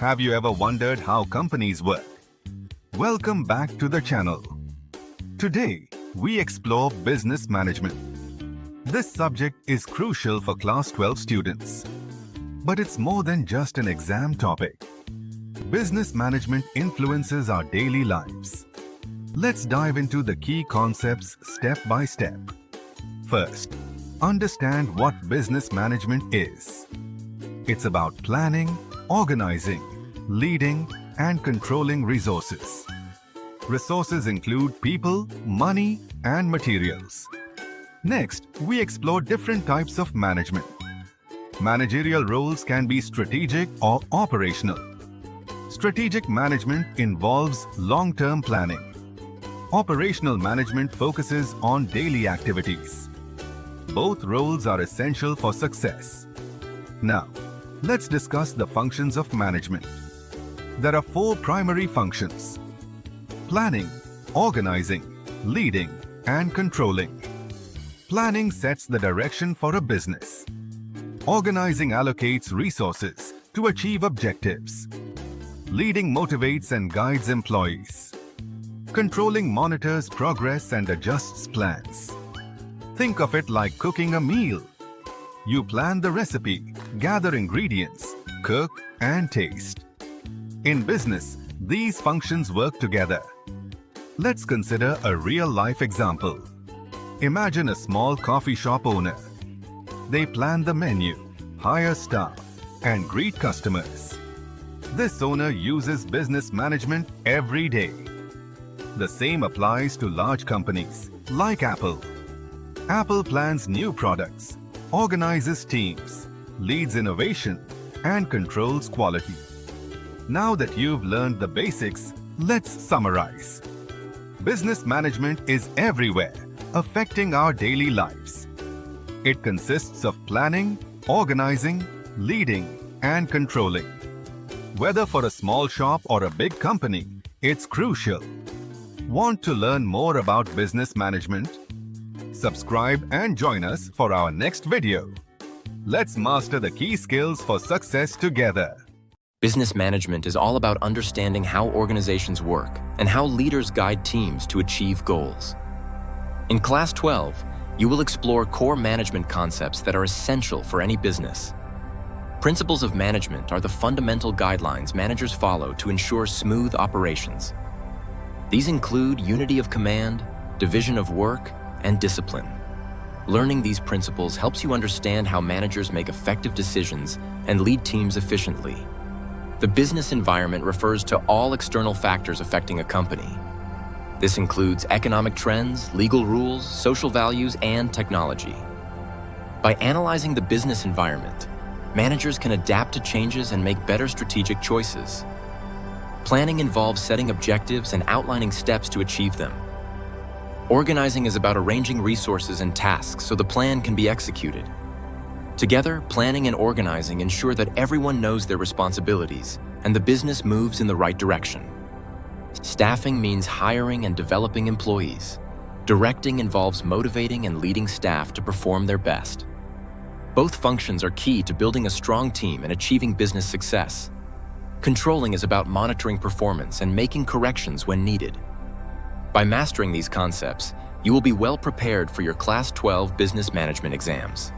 Have you ever wondered how companies work? Welcome back to the channel. Today, we explore business management. This subject is crucial for Class 12 students. But it's more than just an exam topic. Business management influences our daily lives. Let's dive into the key concepts step by step. First, understand what business management is. It's about planning, organizing, leading, and controlling resources. Resources include people, money, and materials. Next, we explore different types of management. Managerial roles can be strategic or operational. Strategic management involves long-term planning. Operational management focuses on daily activities. Both roles are essential for success. Now, let's discuss the functions of management. There are 4 primary functions: planning, organizing, leading, and controlling. Planning sets the direction for a business. Organizing allocates resources to achieve objectives. Leading motivates and guides employees. Controlling monitors progress and adjusts plans. Think of it like cooking a meal. You plan the recipe, gather ingredients, cook, and taste. In business, these functions work together. Let's consider a real-life example. Imagine a small coffee shop owner. They plan the menu, hire staff, and greet customers. This owner uses business management every day. The same applies to large companies like Apple. Apple plans new products, organizes teams, leads innovation, and controls quality. Now that you've learned the basics, let's summarize. Business management is everywhere, affecting our daily lives. It consists of planning, organizing, leading, and controlling. Whether for a small shop or a big company, it's crucial. Want to learn more about business management? Subscribe and join us for our next video. Let's master the key skills for success together. Business management is all about understanding how organizations work and how leaders guide teams to achieve goals. In Class 12, you will explore core management concepts that are essential for any business. Principles of management are the fundamental guidelines managers follow to ensure smooth operations. These include unity of command, division of work, and discipline. Learning these principles helps you understand how managers make effective decisions and lead teams efficiently. The business environment refers to all external factors affecting a company. This includes economic trends, legal rules, social values, and technology. By analyzing the business environment, managers can adapt to changes and make better strategic choices. Planning involves setting objectives and outlining steps to achieve them. Organizing is about arranging resources and tasks so the plan can be executed. Together, planning and organizing ensure that everyone knows their responsibilities and the business moves in the right direction. Staffing means hiring and developing employees. Directing involves motivating and leading staff to perform their best. Both functions are key to building a strong team and achieving business success. Controlling is about monitoring performance and making corrections when needed. By mastering these concepts, you will be well prepared for your Class 12 business management exams.